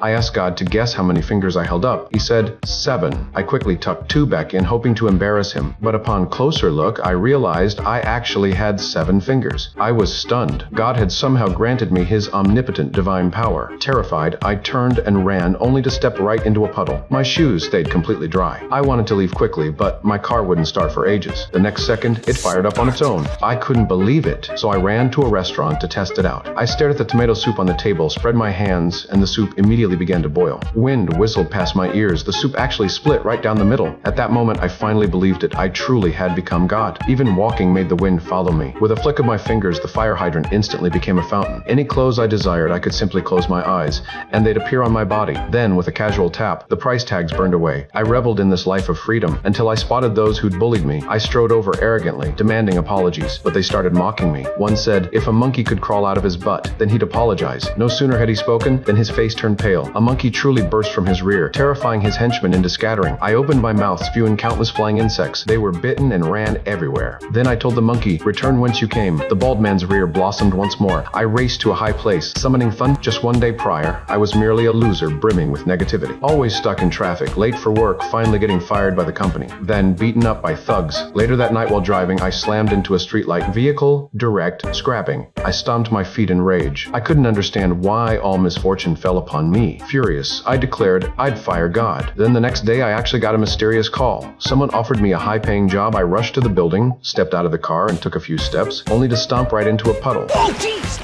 I asked God to guess how many fingers I held up. He said 7. I quickly tucked 2 back in, hoping to embarrass him, but upon closer look, I realized I actually had 7 fingers. I was stunned. God had somehow granted me his omnipotent divine power. Terrified, I turned and ran, only to step right into a puddle. My shoes stayed completely dry. I wanted to leave quickly, but my car wouldn't start for ages. The next second, it fired up on its own. I couldn't believe it, so I ran to a restaurant to test it out. I stared at the tomato soup on the table, spread my hands, and the soup immediately began to boil. Wind whistled past my ears. The soup actually split right down the middle. At that moment, I finally believed it. I truly had become God. Even walking made the wind follow me. With a flick of my fingers, the fire hydrant instantly became a fountain. Any clothes I desired, I could simply close my eyes, and they'd appear on my body. Then, with a casual tap, the price tags burned away. I reveled in this life of freedom until I spotted those who'd bullied me. I strode over arrogantly, demanding apologies, but they started mocking me. One said, if a monkey could crawl out of his butt, then he'd apologize. No sooner had he spoken than his face turned pale. A monkey truly burst from his rear, terrifying his henchmen into scattering. I opened my mouth, spewing countless flying insects. They were bitten and ran everywhere. Then I told the monkey, return whence you came. The bald man's rear blossomed once more. I raced to a high place, summoning fun. Just one day prior, I was merely a loser brimming with negativity. Always stuck in traffic, late for work, finally getting fired by the company. Then beaten up by thugs. Later that night while driving, I slammed into a streetlight. Vehicle, direct, scrapping. I stomped my feet in rage. I couldn't understand why all misfortune fell upon me. Furious, I declared I'd fire God. Then the next day I actually got a mysterious call. Someone offered me a high-paying job. I rushed to the building, stepped out of the car and took a few steps, only to stomp right into a puddle. Oh, jeez!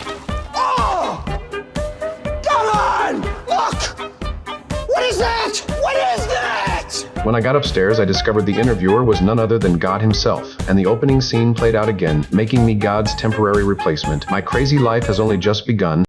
Oh! Come on! Look! What is that? What is that? When I got upstairs, I discovered the interviewer was none other than God himself, and the opening scene played out again, making me God's temporary replacement. My crazy life has only just begun.